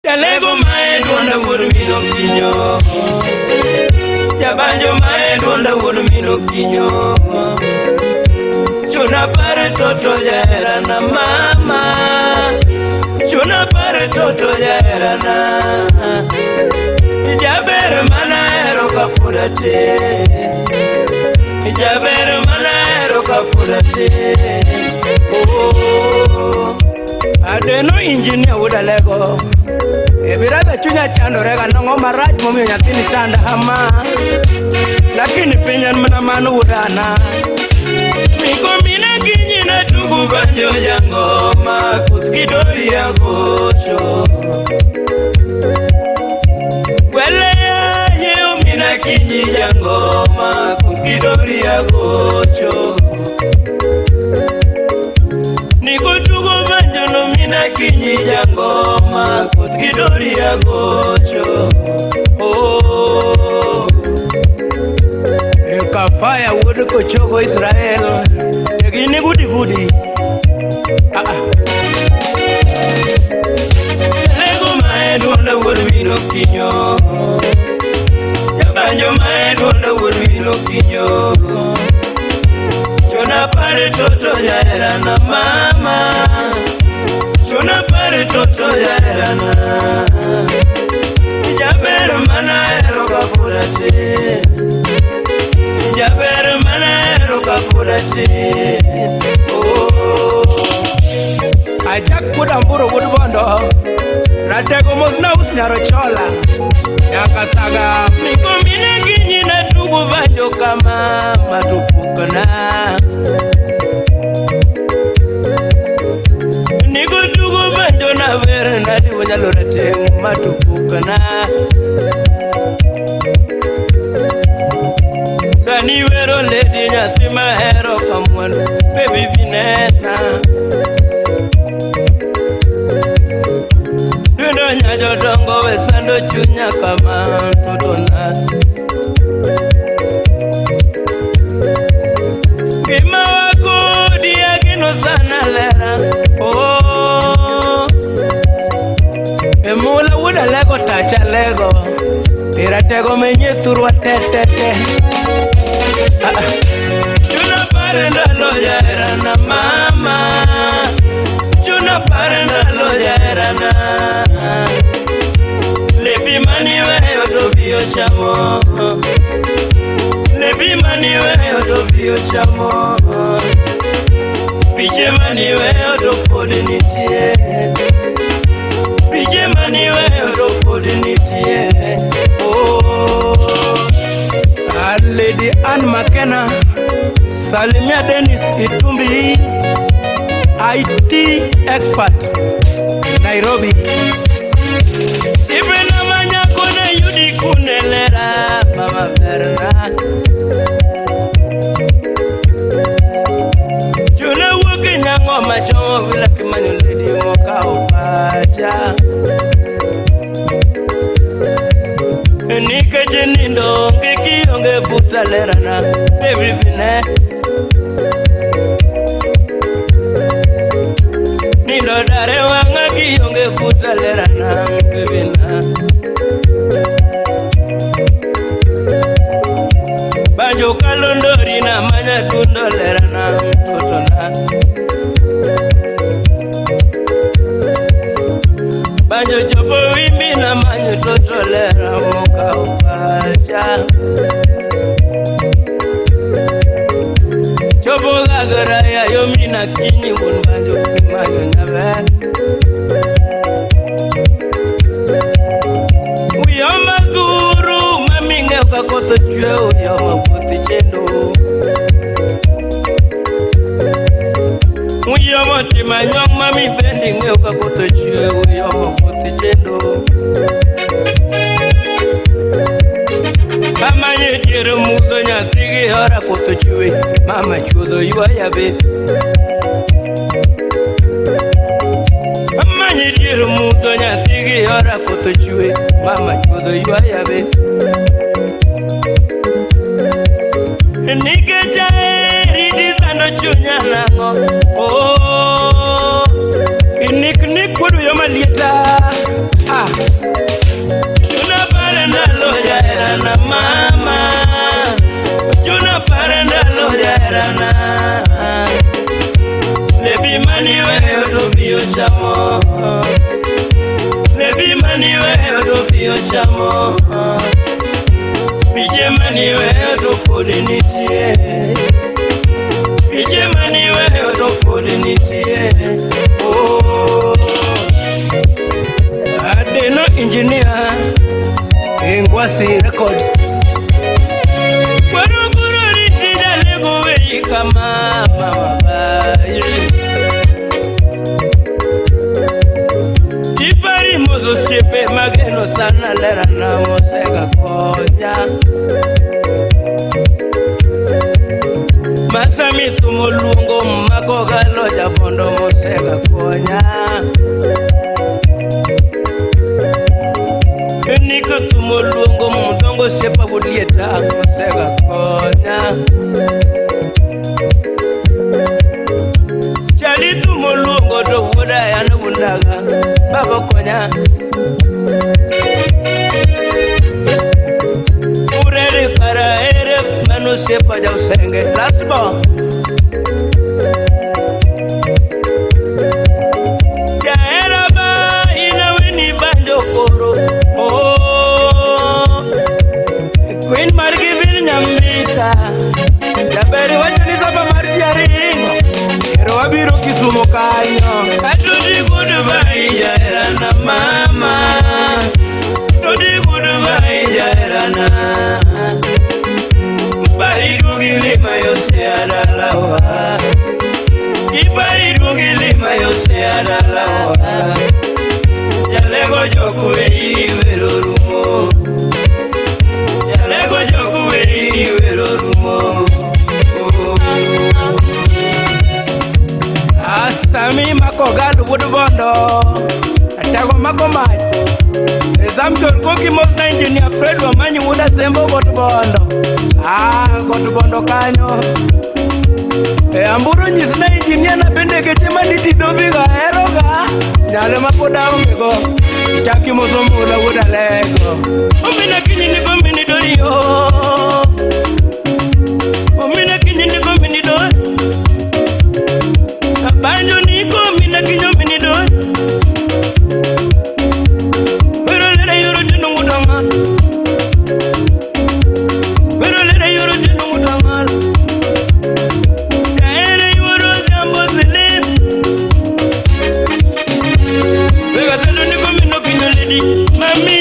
Jalego mae duonda wuod mino kinyo, jabanjo mae duonda wuod mino kinyo. Chuna pare toto jaherana mama, chuna pare toto jaherana. Jaber mana hero kapurate, jaber mana hero kapurate. Oh, adeno engineer wuda lego. Ebirada chunya chando rega nongo maraj momi nyathini sanda hama, lakini pinyan mana manu udana. Miko mina kinyina tugu banjo jangoma, kuthkidori ya gocho. Wele yeo mina kinyi jangoma, kuthkidori ya gocho. Niko tugu banjo no mina kinyi jangoma, kuthkidori ya gocho. Oh, Kafaya wuod kochogo Israel, egini gudi gudi. Lego mae duonda wuod mino kinyo, jabanjo mae duonda wuod mino kinyo. Chuna pare toto jaherana mama, chuna pare toto jaherana. Jaber mana hero kapurate, jaber mana hero kapurate. Oh, ajak kudamburo woodbondo, ratego mosna usnyaro chola. Yakasaga miko mine kinyina tugu banjo kama matupukana. Niko tugu banjo na vere nadi wanyalorete matupukana. Sani vero lady nyati mahero kamwan baby vineta. Dundo nyajo dongo besando chunya kama totona. Kima wako dia kino sana lera. Oh, emula wuda lego tacha lego, iratego menye turwa tetete. Chuna pare ndalo jaherana mama, chuna pare ndalo jaherana. Lebi mani weyo to biyo chamo, lebi mani weyo to biyo chamo. Piche mani weyo to podi nitie, piche mani weyo to podi nitie. Oh, Lady Ann McKenna, Salimia Dennis Itumbi, IT expert, Nairobi. Sibena manya kone yudi kunelera, Mama Berna. Chuna woke nyango macho wila kimanyo lady moka upacha. Nika jenindo ngeki onge buta lerana baby bine. Nindo dare wanga ki onge buta lerana baby na. Banjo kalondori na manya tundo lerana totona. Banjo chopo wimbi na manyo toto lera moka upacha. Chopo gagara ya yomi na kinyi wun banjo kimanyo nabe. Uyoma dhuru maminge ukakoto chwe uyoma puti chendo. Uyoma tima nyong mami bendi nge ukakoto chwe uyoma puti chendo. Mama nyetiru mudo nyatigi hora koto chwe, mama chudo yuwa yabe. Mama nyetiru mudo nyatigi hora koto chwe, mama chudo yuwa yabe. Nike chae ridisano chunya nango. Oh, inik kudu yoma lieta. Ah, yo chamo Pije mani weyo to podi nitie Pije mani weyo to podi nitie Oh Adeno engineer Ngwasi Records Waruguru ritida lego wei kama mama bayi Tipari mozo sepe mageno sana lera na mosega konya Masami tumulungo magoga loja bondo mosega konya Niko tumulungo mudongo sepa budieta mosega konya Chali tumulungo do wuda yana bundaga baba konya Urere para ere manu sepa jau senge last ball Ya era ba ina weni banjo koro Queen Margi bin nyambita Jaberi wajani sapa marjari ingo Ero wabiru kisumo kanyo Atudi goodbye jaira na mama Atudi goodbye jaira na Bari dugili mayose adalawa Kibari dugili mayose adalawa Jalego joku iwero rumo Jalego joku iwero rumo Asami makogalu woodbondo Atago makomaj Zamtor koki most engineer Fred wamanyi wuda sembo woodbondo Woodbondo kanyo Amburo nyisna engineer na bende kechema niti dobiga eroga Nyale mapoda ungego Chaki mosomula wuda lego Omina kinyi niko mini dorio Omina kinyi niko mini dorio Banjo niko mina kinyo mini dorio Pero lere yoro tenu ngudanga Pero lere yoro tenu ngudanga Jaere yoro jambo zile Vega tenu niko mino kinyo ledi Mami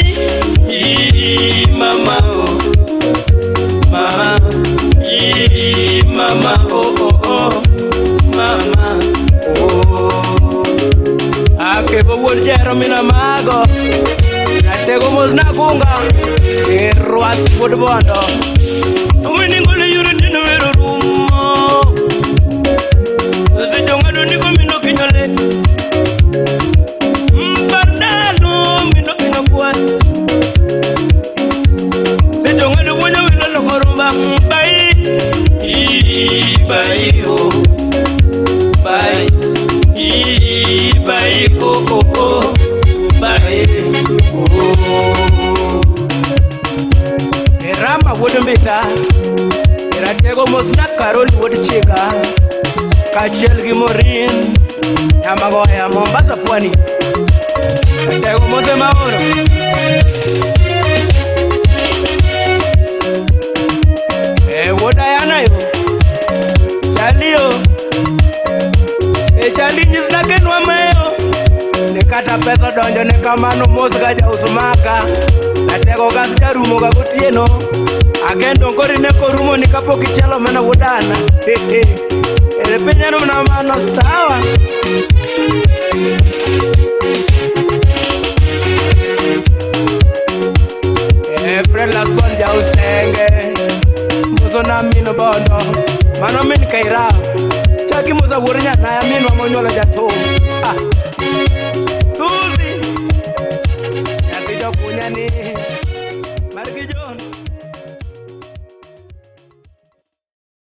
Mama oh Mama Mama oh oh oh Mama Akebo wurjero mina mago Natego mos nakunga Irwat woodbondo Wini ngole yuru dino wero rumo Zijonga do niko mino kinyole Mbardano mino kinyo kwa Zijonga do wunyo wilo lokorumba Bai Bai oh Bai Bye, oh, oh, oh, bye, oh. Rama would meta, Ratego Mosna Carol would chica, Kachel Gimorin, Yamagoya, Mombasa Pwani, Ratego Mosemauro. What I know, Chalio. Challenges na kenwa mayo Nikata pesa donjo ne kamano mosga ja usumaka Natego gas jarumo ga gotieno Agendo ngori ne korumo nikapo kichelo mena wudana Ere penyano mna mano sawa Fred las bon ja usenge Muzo na mino bondo Mano min kairaf Chaki muza wurinya na ya minwa monyola jato